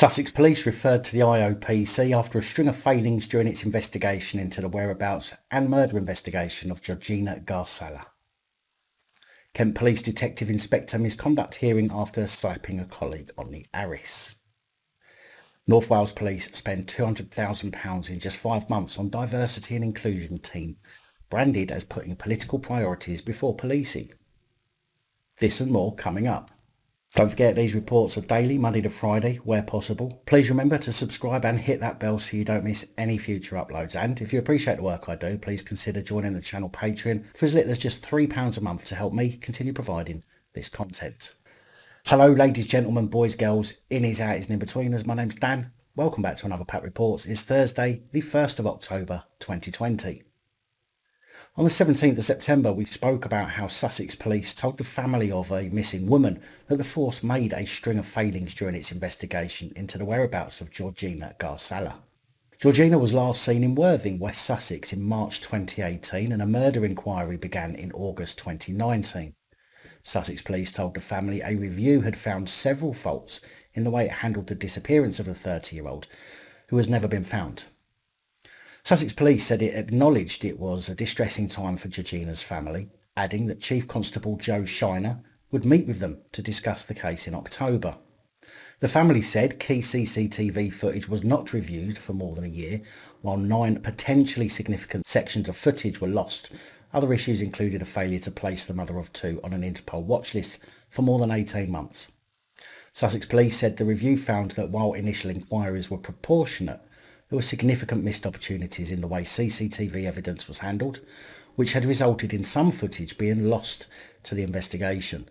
Sussex Police referred to the IOPC after a string of failings during its investigation into the whereabouts and murder investigation of Georgina Gharsallah. Kent Police Detective Inspector misconduct hearing after slapping a colleague on the arse. North Wales Police spend £200,000 in just 5 months on diversity and inclusion team, branded as putting political priorities before policing. This and more coming up. Don't forget these reports are daily, Monday to Friday, where possible. Please remember to subscribe and hit that bell so you don't miss any future uploads. And if you appreciate the work I do, please consider joining the channel Patreon for as little as just £3 a month to help me continue providing this content. Hello ladies, gentlemen, boys, girls, innies, outies and in-betweeners. My name's Dan. Welcome back to another PAP Reports. It's Thursday, the 1st of October 2020. On the 17th of September, we spoke about how Sussex Police told the family of a missing woman that the force made a string of failings during its investigation into the whereabouts of Georgina Gharsallah. Georgina was last seen in Worthing, West Sussex in March 2018 and a murder inquiry began in August 2019. Sussex Police told the family a review had found several faults in the way it handled the disappearance of a 30-year-old who has never been found. Sussex Police said it acknowledged it was a distressing time for Georgina's family, adding that Chief Constable Joe Shiner would meet with them to discuss the case in October. The family said key CCTV footage was not reviewed for more than a year, while 9 potentially significant sections of footage were lost. Other issues included a failure to place the mother of 2 on an Interpol watch list for more than 18 months. Sussex Police said the review found that while initial inquiries were proportionate, there were significant missed opportunities in the way CCTV evidence was handled, which had resulted in some footage being lost to the investigation.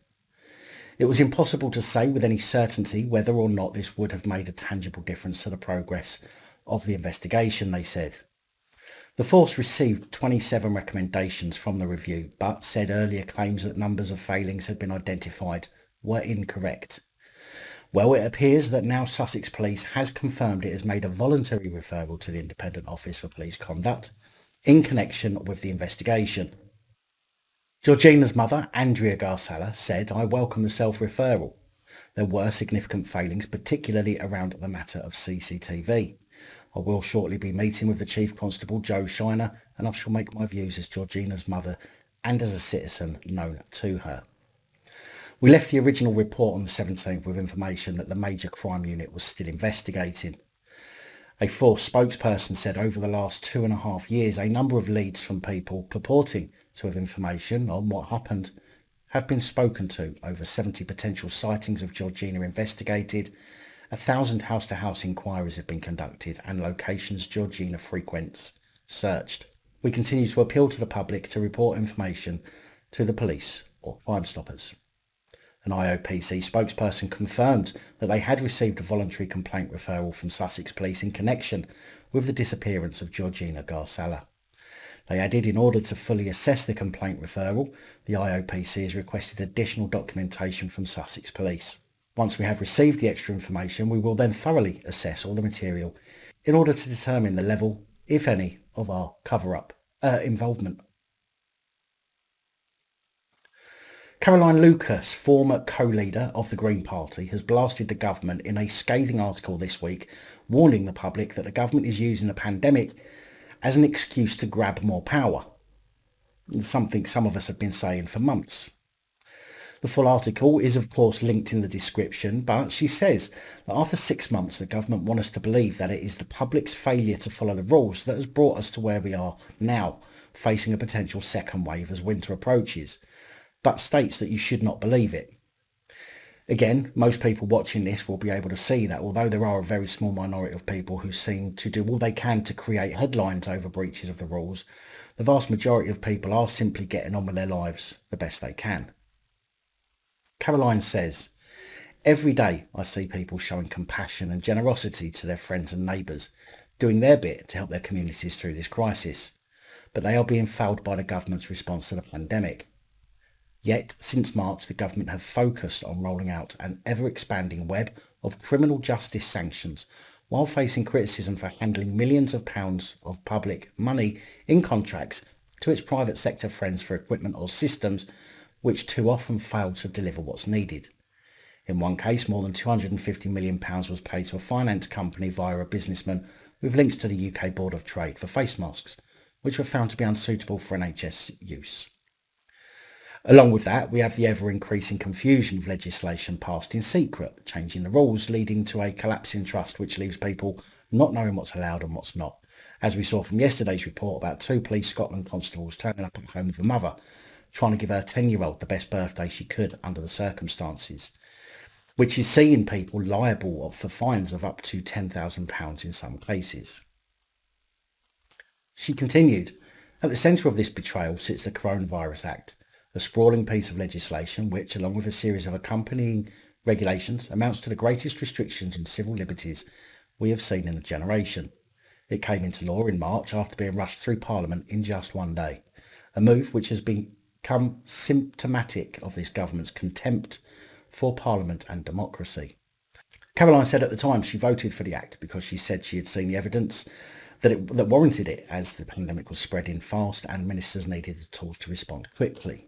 It was impossible to say with any certainty whether or not this would have made a tangible difference to the progress of the investigation, they said. The force received 27 recommendations from the review, but said earlier claims that numbers of failings had been identified were incorrect. Well, it appears that now Sussex Police has confirmed it has made a voluntary referral to the Independent Office for Police Conduct in connection with the investigation. Georgina's mother, Andrea Gharsallah, said, "I welcome the self-referral. There were significant failings, particularly around the matter of CCTV. I will shortly be meeting with the Chief Constable, Joe Shiner, and I shall make my views as Georgina's mother and as a citizen known to her." We left the original report on the 17th with information that the Major Crime Unit was still investigating. A force spokesperson said over the last 2.5 years, a number of leads from people purporting to have information on what happened have been spoken to, over 70 potential sightings of Georgina investigated, 1,000 house-to-house inquiries have been conducted, and locations Georgina frequents searched. We continue to appeal to the public to report information to the police or Crime Stoppers. An IOPC spokesperson confirmed that they had received a voluntary complaint referral from Sussex Police in connection with the disappearance of Georgina Gharsallah. They added, in order to fully assess the complaint referral, the IOPC has requested additional documentation from Sussex Police. Once we have received the extra information, we will then thoroughly assess all the material in order to determine the level, if any, of our cover-up involvement. Caroline Lucas, former co-leader of the Green Party, has blasted the government in a scathing article this week, warning the public that the government is using the pandemic as an excuse to grab more power. Something some of us have been saying for months. The full article is of course linked in the description, but she says that after 6 months the government want us to believe that it is the public's failure to follow the rules that has brought us to where we are now, facing a potential second wave as winter approaches, but states that you should not believe it. Again, most people watching this will be able to see that although there are a very small minority of people who seem to do all they can to create headlines over breaches of the rules, the vast majority of people are simply getting on with their lives the best they can. Caroline says, "Every day I see people showing compassion and generosity to their friends and neighbours, doing their bit to help their communities through this crisis, but they are being failed by the government's response to the pandemic. Yet, since March, the government have focused on rolling out an ever-expanding web of criminal justice sanctions while facing criticism for handling millions of pounds of public money in contracts to its private sector friends for equipment or systems which too often fail to deliver what's needed. In one case, more than £250 million was paid to a finance company via a businessman with links to the UK Board of Trade for face masks, which were found to be unsuitable for NHS use. Along with that, we have the ever-increasing confusion of legislation passed in secret, changing the rules, leading to a collapse in trust which leaves people not knowing what's allowed and what's not. As we saw from yesterday's report about two Police Scotland constables turning up at home with a mother, trying to give her 10-year-old the best birthday she could under the circumstances, which is seeing people liable for fines of up to £10,000 in some cases. She continued, at the centre of this betrayal sits the Coronavirus Act, a sprawling piece of legislation which, along with a series of accompanying regulations, amounts to the greatest restrictions on civil liberties we have seen in a generation. It came into law in March after being rushed through Parliament in just one day, a move which has become symptomatic of this government's contempt for Parliament and democracy. Caroline said at the time she voted for the Act because she said she had seen the evidence that warranted it as the pandemic was spreading fast and ministers needed the tools to respond quickly.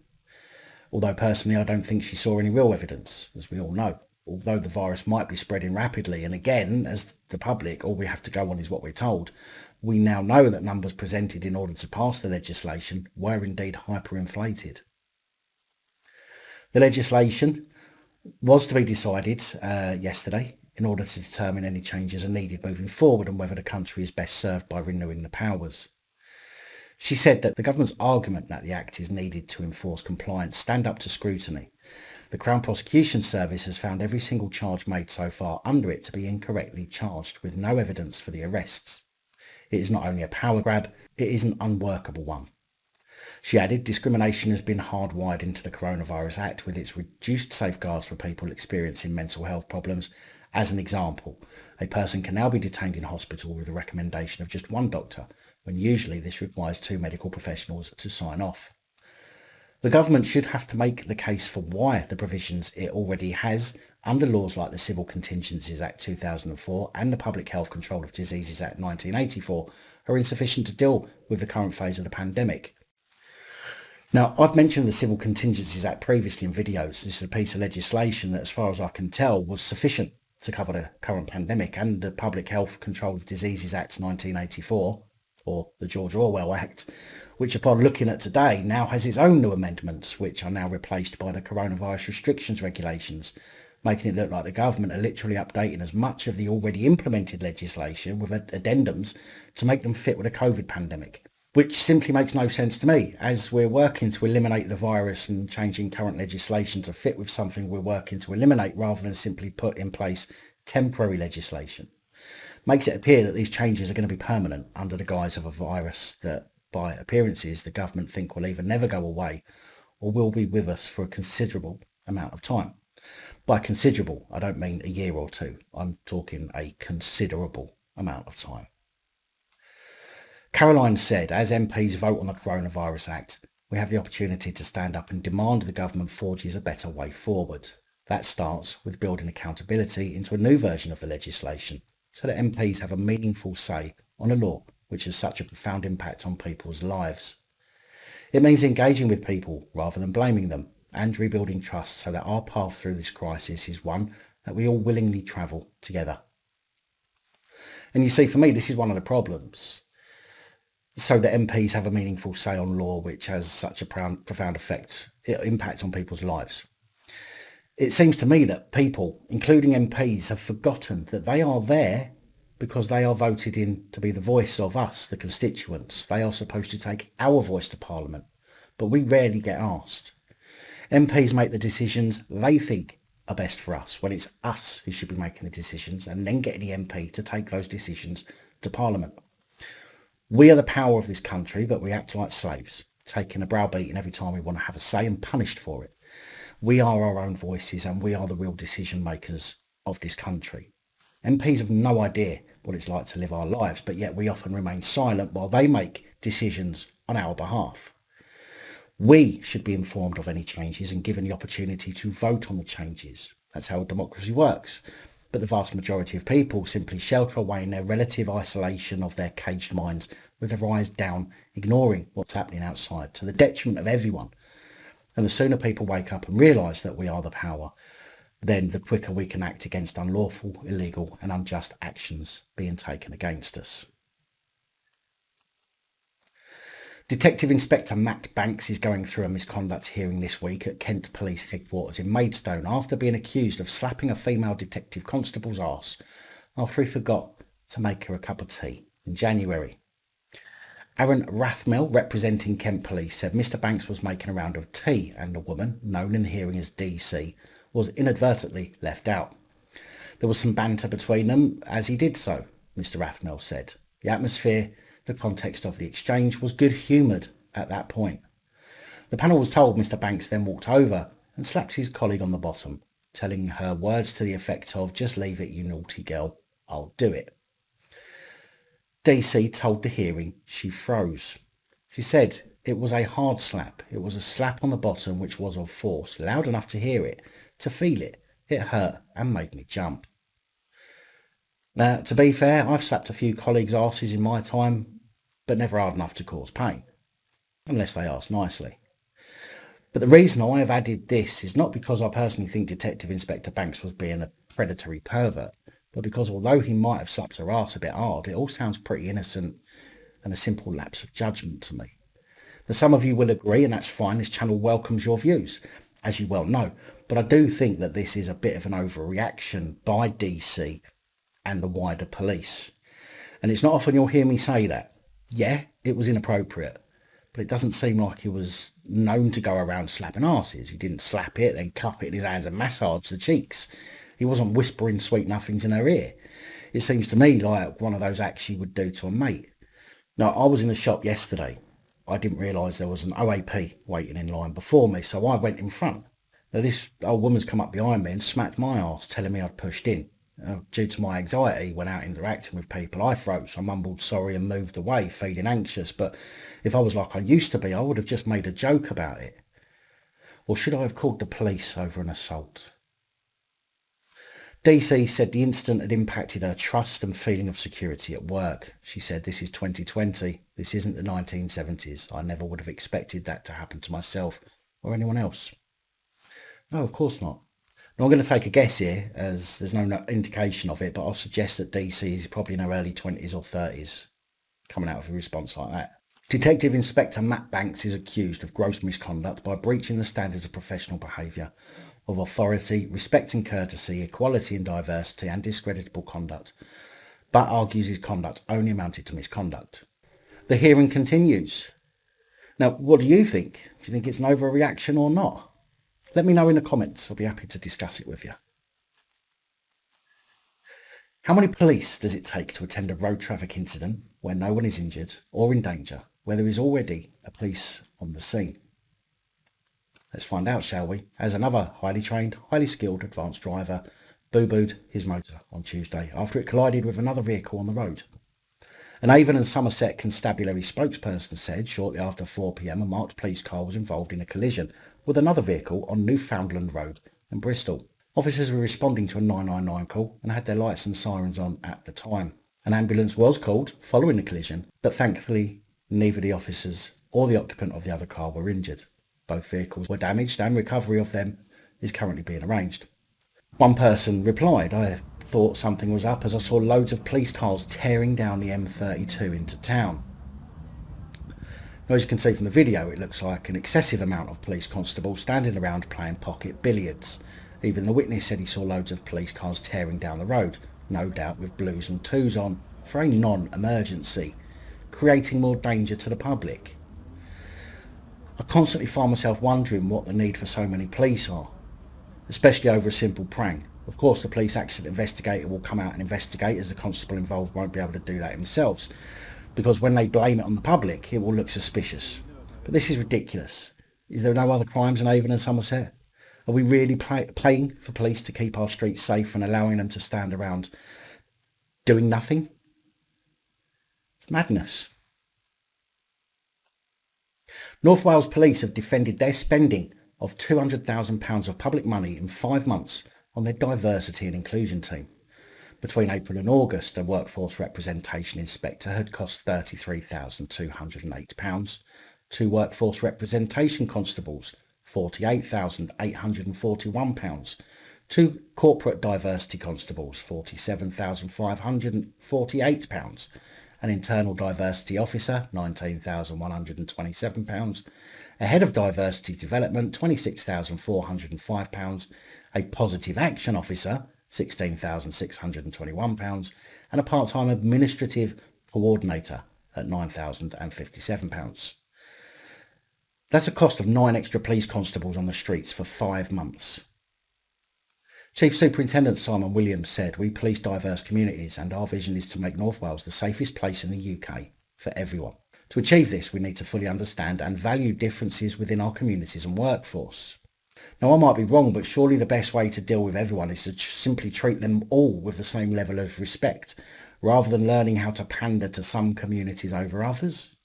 Although personally I don't think she saw any real evidence, as we all know. Although the virus might be spreading rapidly, and again, as the public, all we have to go on is what we're told, we now know that numbers presented in order to pass the legislation were indeed hyperinflated. The legislation was to be decided yesterday in order to determine any changes are needed moving forward and whether the country is best served by renewing the powers. She said that the government's argument that the Act is needed to enforce compliance stand up to scrutiny. The Crown Prosecution Service has found every single charge made so far under it to be incorrectly charged with no evidence for the arrests. It is not only a power grab, it is an unworkable one. She added, discrimination has been hardwired into the Coronavirus Act with its reduced safeguards for people experiencing mental health problems. As an example, a person can now be detained in hospital with a recommendation of just one doctor, when usually this requires two medical professionals to sign off. The government should have to make the case for why the provisions it already has under laws like the Civil Contingencies Act 2004 and the Public Health Control of Diseases Act 1984 are insufficient to deal with the current phase of the pandemic. Now, I've mentioned the Civil Contingencies Act previously in videos. This is a piece of legislation that, as far as I can tell, was sufficient to cover the current pandemic, and the Public Health Control of Diseases Act 1984, or the George Orwell Act, which upon looking at today now has its own new amendments, which are now replaced by the coronavirus restrictions regulations, making it look like the government are literally updating as much of the already implemented legislation with addendums to make them fit with the COVID pandemic, which simply makes no sense to me, as we're working to eliminate the virus and changing current legislation to fit with something we're working to eliminate rather than simply put in place temporary legislation. Makes it appear that these changes are going to be permanent under the guise of a virus that, by appearances, the government think will either never go away or will be with us for a considerable amount of time. By considerable, I don't mean a year or two. I'm talking a considerable amount of time. Caroline said, as MPs vote on the Coronavirus Act, we have the opportunity to stand up and demand the government forges a better way forward. That starts with building accountability into a new version of the legislation, so that MPs have a meaningful say on a law which has such a profound impact on people's lives. It means engaging with people rather than blaming them, and rebuilding trust so that our path through this crisis is one that we all willingly travel together. And you see, for me, this is one of the problems. So that MPs have a meaningful say on law which has such a profound impact on people's lives. It seems to me that people, including MPs, have forgotten that they are there because they are voted in to be the voice of us, the constituents. They are supposed to take our voice to Parliament, but we rarely get asked. MPs make the decisions they think are best for us, when it's us who should be making the decisions and then getting the MP to take those decisions to Parliament. We are the power of this country, but we act like slaves, taking a browbeating every time we want to have a say and punished for it. We are our own voices and we are the real decision makers of this country. MPs have no idea what it's like to live our lives, but yet we often remain silent while they make decisions on our behalf. We should be informed of any changes and given the opportunity to vote on the changes. That's how democracy works. But the vast majority of people simply shelter away in their relative isolation of their caged minds with their eyes down, ignoring what's happening outside to the detriment of everyone. And the sooner people wake up and realise that we are the power, then the quicker we can act against unlawful, illegal and unjust actions being taken against us. Detective Inspector Matt Banks is going through a misconduct hearing this week at Kent Police Headquarters in Maidstone after being accused of slapping a female detective constable's arse after he forgot to make her a cup of tea in January. Aaron Rathmell, representing Kent Police, said Mr Banks was making a round of tea and the woman, known in the hearing as DC, was inadvertently left out. There was some banter between them as he did so, Mr Rathmell said. The atmosphere, the context of the exchange was good-humoured at that point. The panel was told Mr Banks then walked over and slapped his colleague on the bottom, telling her words to the effect of, "Just leave it, you naughty girl, I'll do it." DC told the hearing she froze. She said it was a hard slap. It was a slap on the bottom which was of force, loud enough to hear it, to feel it. It hurt and made me jump. Now, to be fair, I've slapped a few colleagues' arses in my time, but never hard enough to cause pain, unless they ask nicely. But the reason I have added this is not because I personally think Detective Inspector Banks was being a predatory pervert, but because although he might have slapped her arse a bit hard, it all sounds pretty innocent and a simple lapse of judgment to me. Now, some of you will agree, and that's fine. This channel welcomes your views, as you well know. But I do think that this is a bit of an overreaction by DC and the wider police. And it's not often you'll hear me say that. Yeah, it was inappropriate, but it doesn't seem like he was known to go around slapping arses. He didn't slap it, then cup it in his hands and massage the cheeks. He wasn't whispering sweet nothings in her ear. It seems to me like one of those acts you would do to a mate. Now, I was in a shop yesterday. I didn't realise there was an OAP waiting in line before me, so I went in front. Now, this old woman's come up behind me and smacked my arse, telling me I'd pushed in. Due to my anxiety when out interacting with people, I froze. I mumbled sorry and moved away, feeling anxious. But if I was like I used to be, I would have just made a joke about it. Or should I have called the police over an assault? DC said the incident had impacted her trust and feeling of security at work. She said, "This is 2020. This isn't the 1970s. I never would have expected that to happen to myself or anyone else." No, of course not. Now, I'm going to take a guess here, as there's no indication of it, but I'll suggest that DC is probably in her early 20s or 30s, coming out with a response like that. Detective Inspector Matt Banks is accused of gross misconduct by breaching the standards of professional behaviour, of authority, respect and courtesy, equality and diversity, and discreditable conduct, but argues his conduct only amounted to misconduct. The hearing continues. Now, what do you think? Do you think it's an overreaction or not? Let me know in the comments. I'll be happy to discuss it with you. How many police does it take to attend a road traffic incident where no one is injured or in danger, where there is already a police on the scene? Let's find out, shall we? As another highly trained, highly skilled advanced driver boo-booed his motor on Tuesday after it collided with another vehicle on the road. An Avon and Somerset constabulary spokesperson said shortly after 4 p.m. a marked police car was involved in a collision with another vehicle on Newfoundland Road in Bristol. Officers were responding to a 999 call and had their lights and sirens on at the time. An ambulance was called following the collision, but thankfully neither the officers or the occupant of the other car were injured. Both vehicles were damaged and recovery of them is currently being arranged. One person replied, "I thought something was up as I saw loads of police cars tearing down the M32 into town." Now, as you can see from the video, it looks like an excessive amount of police constables standing around playing pocket billiards. Even the witness said he saw loads of police cars tearing down the road, no doubt with blues and twos on, for a non-emergency, creating more danger to the public. I constantly find myself wondering what the need for so many police are, especially over a simple prank. Of course, the police accident investigator will come out and investigate, as the constable involved won't be able to do that themselves, because when they blame it on the public, it will look suspicious. But this is ridiculous. Is there no other crimes in Avon and Somerset? Are we really paying for police to keep our streets safe and allowing them to stand around doing nothing? It's madness. North Wales Police have defended their spending of £200,000 of public money in 5 months on their diversity and inclusion team. Between April and August, a workforce representation inspector had cost £33,208, 2 workforce representation constables £48,841, 2 corporate diversity constables, £47,548. An internal diversity officer, £19,127. A head of diversity development, £26,405. A positive action officer, £16,621. And a part-time administrative coordinator at £9,057. That's a cost of 9 extra police constables on the streets for 5 months. Chief Superintendent Simon Williams said, "We police diverse communities and our vision is to make North Wales the safest place in the UK for everyone. To achieve this, we need to fully understand and value differences within our communities and workforce." Now, I might be wrong, but surely the best way to deal with everyone is to simply treat them all with the same level of respect, rather than learning how to pander to some communities over others.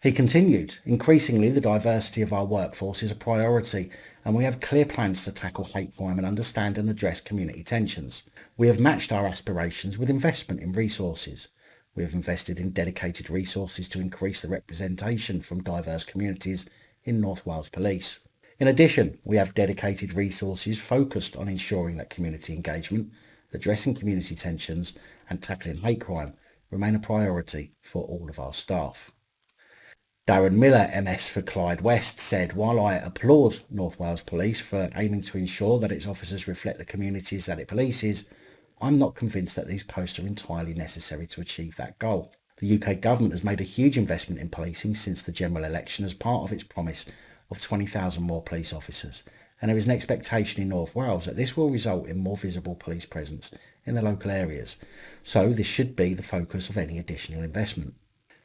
He continued, "Increasingly, the diversity of our workforce is a priority, and we have clear plans to tackle hate crime and understand and address community tensions. We have matched our aspirations with investment in resources. We have invested in dedicated resources to increase the representation from diverse communities in North Wales Police. In addition, we have dedicated resources focused on ensuring that community engagement, addressing community tensions and tackling hate crime remain a priority for all of our staff." Darren Miller, MS for Clyde West, said, "While I applaud North Wales Police for aiming to ensure that its officers reflect the communities that it polices, I'm not convinced that these posts are entirely necessary to achieve that goal. The UK government has made a huge investment in policing since the general election as part of its promise of 20,000 more police officers, and there is an expectation in North Wales that this will result in more visible police presence in the local areas, so this should be the focus of any additional investment."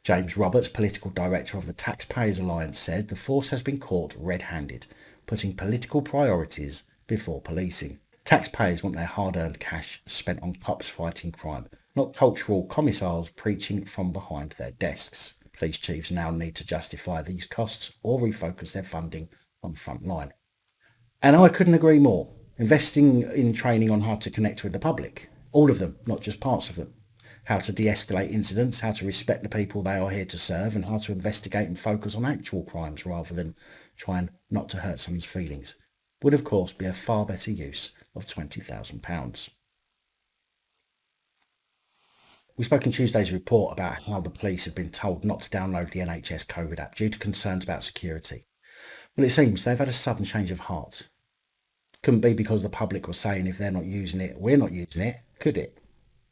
James Roberts, political director of the Taxpayers Alliance, said, "The force has been caught red-handed, putting political priorities before policing. Taxpayers want their hard-earned cash spent on cops fighting crime, not cultural commissars preaching from behind their desks. Police chiefs now need to justify these costs or refocus their funding on the front line." And I couldn't agree more. Investing in training on how to connect with the public, all of them, not just parts of them. How to de-escalate incidents, how to respect the people they are here to serve, and how to investigate and focus on actual crimes rather than trying not to hurt someone's feelings, would of course be a far better use of £20,000. We spoke in Tuesday's report about how the police had been told not to download the NHS COVID app due to concerns about security. Well, it seems they've had a sudden change of heart. Couldn't be because the public was saying if they're not using it, we're not using it, could it?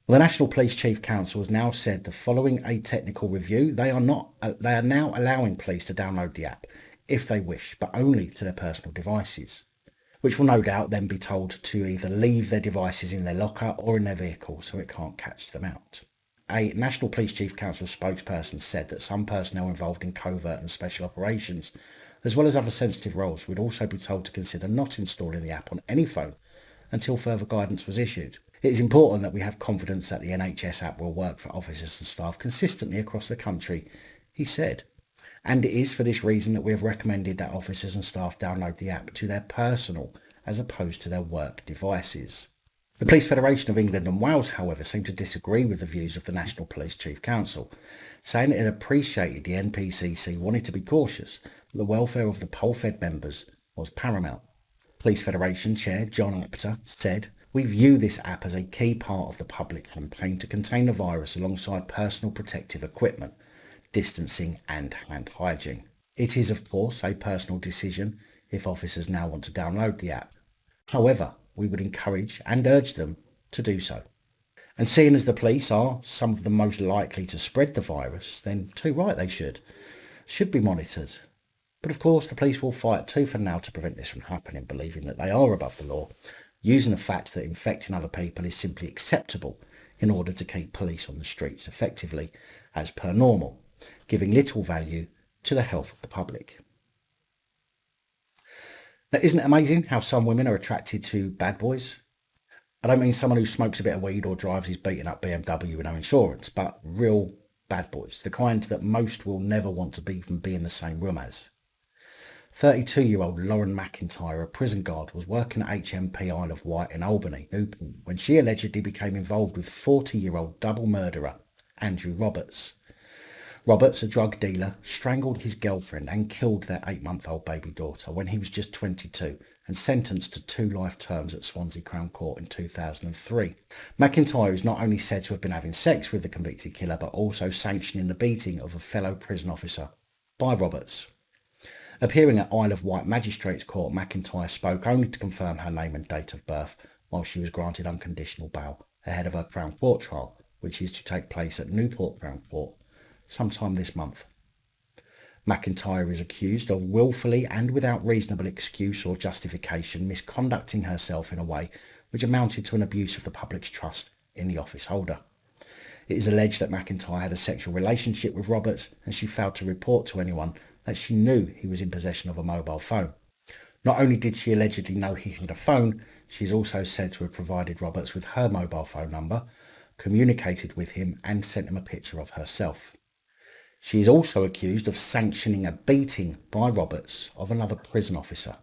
Well, the National Police Chief Council has now said that following a technical review, they are now allowing police to download the app if they wish, but only to their personal devices, which will no doubt then be told to either leave their devices in their locker or in their vehicle so it can't catch them out. A National Police Chief Council spokesperson said that some personnel involved in covert and special operations, as well as other sensitive roles, would also be told to consider not installing the app on any phone until further guidance was issued. It is important that we have confidence that the NHS app will work for officers and staff consistently across the country, he said. And it is for this reason that we have recommended that officers and staff download the app to their personal as opposed to their work devices. The Police Federation of England and Wales, however, seemed to disagree with the views of the National Police Chief Council, saying it appreciated the NPCC wanted to be cautious, but the welfare of the poll-fed members was paramount. Police Federation Chair John Apter said, "We view this app as a key part of the public campaign to contain the virus alongside personal protective equipment, distancing and hand hygiene. It is, of course, a personal decision if officers now want to download the app. However, we would encourage and urge them to do so. And seeing as the police are some of the most likely to spread the virus, then too right they should be monitored. But of course, the police will fight tooth and nail to prevent this from happening, believing that they are above the law, using the fact that infecting other people is simply acceptable in order to keep police on the streets effectively as per normal, giving little value to the health of the public." Now, isn't it amazing how some women are attracted to bad boys? I don't mean someone who smokes a bit of weed or drives his beaten up BMW with no insurance, but real bad boys, the kind that most will never want to even be in the same room as. 32-year-old Lauren McIntyre, a prison guard, was working at HMP Isle of Wight in Albany, Newport, when she allegedly became involved with 40-year-old double murderer Andrew Roberts. Roberts, a drug dealer, strangled his girlfriend and killed their 8-month-old baby daughter when he was just 22 and sentenced to 2 life terms at Swansea Crown Court in 2003. McIntyre is not only said to have been having sex with the convicted killer, but also sanctioning the beating of a fellow prison officer by Roberts. Appearing at Isle of Wight Magistrates Court, McIntyre spoke only to confirm her name and date of birth, while she was granted unconditional bail ahead of her Crown Court trial, which is to take place at Newport Crown Court sometime this month. McIntyre is accused of willfully and without reasonable excuse or justification misconducting herself in a way which amounted to an abuse of the public's trust in the office holder. It is alleged that McIntyre had a sexual relationship with Roberts, and she failed to report to anyone that she knew he was in possession of a mobile phone. Not only did she allegedly know he had a phone, she is also said to have provided Roberts with her mobile phone number, communicated with him and sent him a picture of herself. She is also accused of sanctioning a beating by Roberts of another prison officer.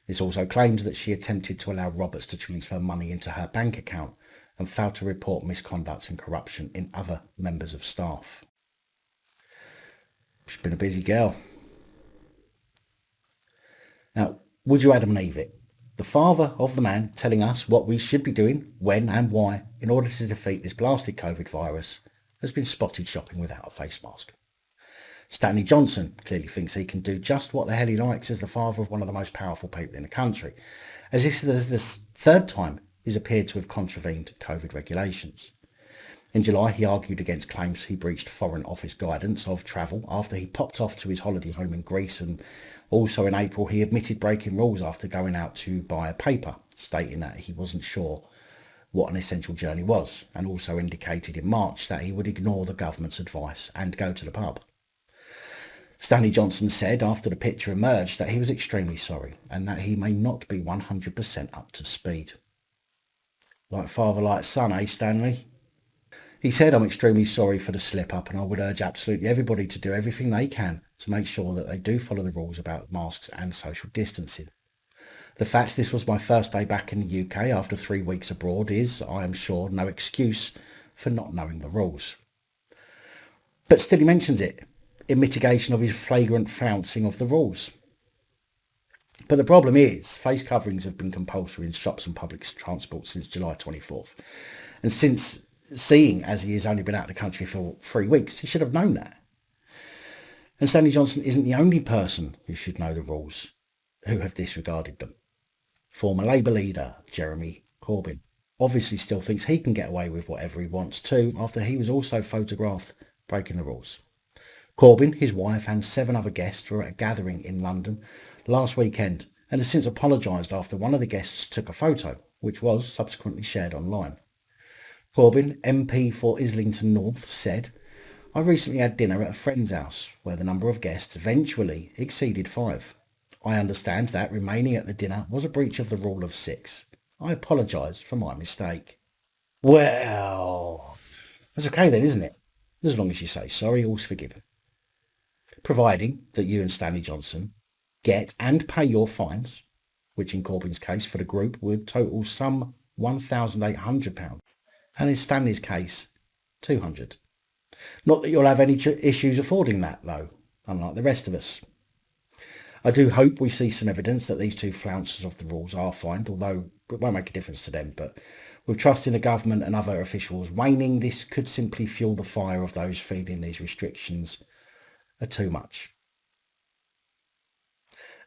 It's also claimed that she attempted to allow Roberts to transfer money into her bank account and failed to report misconduct and corruption in other members of staff. She's been a busy girl. Now, would you Adam and Eve it? The father of the man telling us what we should be doing, when and why, in order to defeat this blasted COVID virus, has been spotted shopping without a face mask. Stanley Johnson clearly thinks he can do just what the hell he likes as the father of one of the most powerful people in the country, as this is the third time he's appeared to have contravened COVID regulations. In July, he argued against claims he breached Foreign Office guidance of travel after he popped off to his holiday home in Greece, and also in April he admitted breaking rules after going out to buy a paper, stating that he wasn't sure what an essential journey was, and also indicated in March that he would ignore the government's advice and go to the pub. Stanley Johnson said after the picture emerged that he was extremely sorry and that he may not be 100% up to speed. Like father, like son, eh, Stanley? He said, "I'm extremely sorry for the slip-up and I would urge absolutely everybody to do everything they can to make sure that they do follow the rules about masks and social distancing. The fact this was my first day back in the UK after 3 weeks abroad is, I am sure, no excuse for not knowing the rules." But still he mentions it, in mitigation of his flagrant flouncing of the rules. But the problem is, face coverings have been compulsory in shops and public transport since July 24th. And since seeing as he has only been out of the country for 3 weeks, he should have known that. And Stanley Johnson isn't the only person who should know the rules, who have disregarded them. Former Labour leader Jeremy Corbyn obviously still thinks he can get away with whatever he wants to after he was also photographed breaking the rules. Corbyn, his wife and 7 other guests were at a gathering in London last weekend and has since apologised after one of the guests took a photo, which was subsequently shared online. Corbyn, MP for Islington North, said, "I recently had dinner at a friend's house where the number of guests eventually exceeded 5. I understand that remaining at the dinner was a breach of the rule of 6. I apologise for my mistake." Well, that's okay then, isn't it? As long as you say sorry, all's forgiven. Providing that you and Stanley Johnson get and pay your fines, which in Corbyn's case for the group would total some £1,800, and in Stanley's case, 200. Not that you'll have any issues affording that, though, unlike the rest of us. I do hope we see some evidence that these 2 flouncers of the rules are fined, although it won't make a difference to them. But with trust in the government and other officials waning, this could simply fuel the fire of those feeling these restrictions are too much.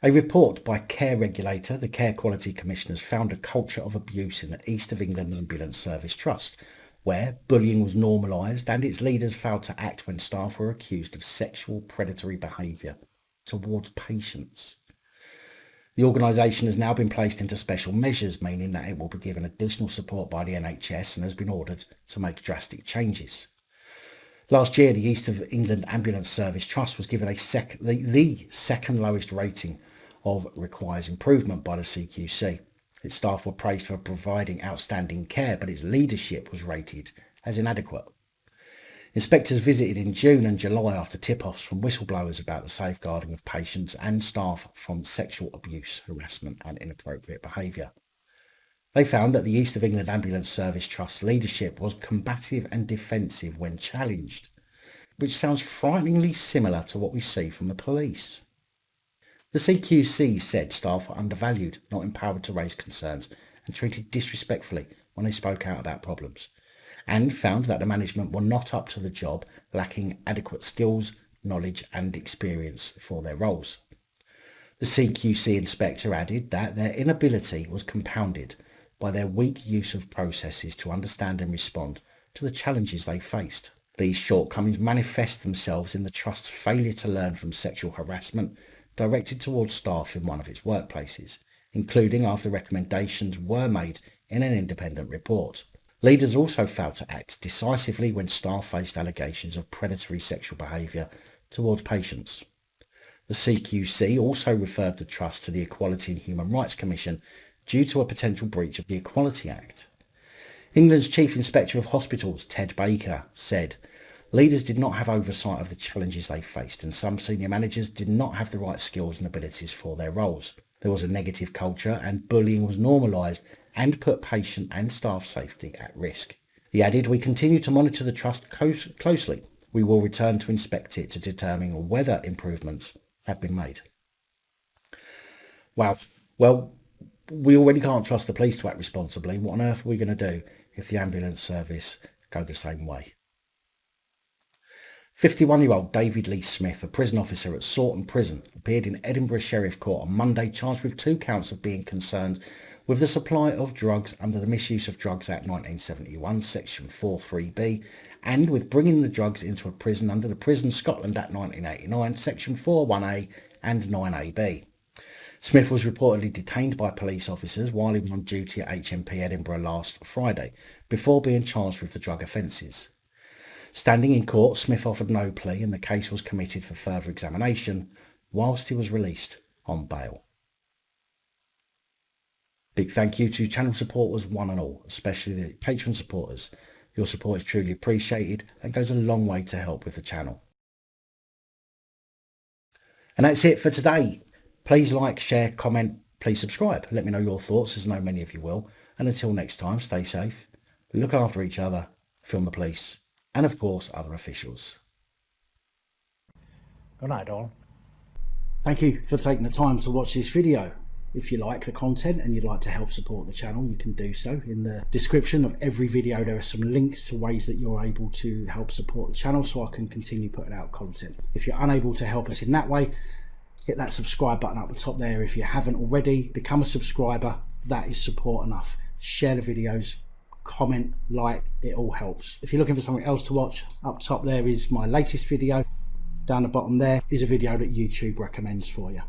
A report by Care Regulator, the Care Quality Commissioners, found a culture of abuse in the East of England Ambulance Service Trust, where bullying was normalised and its leaders failed to act when staff were accused of sexual predatory behaviour towards patients. The organisation has now been placed into special measures, meaning that it will be given additional support by the NHS and has been ordered to make drastic changes. Last year, the East of England Ambulance Service Trust was given the second lowest rating of requires improvement by the CQC. Its staff were praised for providing outstanding care, but its leadership was rated as inadequate. Inspectors visited in June and July after tip-offs from whistleblowers about the safeguarding of patients and staff from sexual abuse, harassment and inappropriate behaviour. They found that the East of England Ambulance Service Trust's leadership was combative and defensive when challenged, which sounds frighteningly similar to what we see from the police. The CQC said staff were undervalued, not empowered to raise concerns, and treated disrespectfully when they spoke out about problems, and found that the management were not up to the job, lacking adequate skills, knowledge and experience for their roles. The CQC inspector added that their inability was compounded by their weak use of processes to understand and respond to the challenges they faced. These shortcomings manifest themselves in the Trust's failure to learn from sexual harassment directed towards staff in one of its workplaces, including after recommendations were made in an independent report. Leaders also failed to act decisively when staff faced allegations of predatory sexual behaviour towards patients. The CQC also referred the Trust to the Equality and Human Rights Commission due to a potential breach of the Equality Act. England's Chief Inspector of Hospitals, Ted Baker, said, "Leaders did not have oversight of the challenges they faced, and some senior managers did not have the right skills and abilities for their roles. There was a negative culture, and bullying was normalised and put patient and staff safety at risk." He added, "We continue to monitor the Trust closely. We will return to inspect it to determine whether improvements have been made." Wow. Well, we already can't trust the police to act responsibly. What on earth are we going to do if the ambulance service go the same way? 51-year-old David Lee Smith, a prison officer at Sawton Prison, appeared in Edinburgh Sheriff Court on Monday charged with 2 counts of being concerned with the supply of drugs under the Misuse of Drugs Act 1971, Section 43B, and with bringing the drugs into a prison under the Prison Scotland Act 1989, Section 41A and 9AB. Smith was reportedly detained by police officers while he was on duty at HMP Edinburgh last Friday, before being charged with the drug offences. Standing in court, Smith offered no plea and the case was committed for further examination whilst he was released on bail. Big thank you to channel supporters one and all, especially the Patreon supporters. Your support is truly appreciated and goes a long way to help with the channel. And that's it for today. Please like, share, comment, please subscribe. Let me know your thoughts, as I know many of you will. And until next time, stay safe, look after each other, film the police, and of course other officials. Good night, all. Thank you for taking the time to watch this video. If you like the content and you'd like to help support the channel, you can do so. In the description of every video there are some links to ways that you're able to help support the channel so I can continue putting out content. If you're unable to help us in that way, hit that subscribe button up the top there. If you haven't already, become a subscriber. That is support enough. Share the videos, comment, like, it all helps. If you're looking for something else to watch, up top there is my latest video. Down the bottom there is a video that YouTube recommends for you.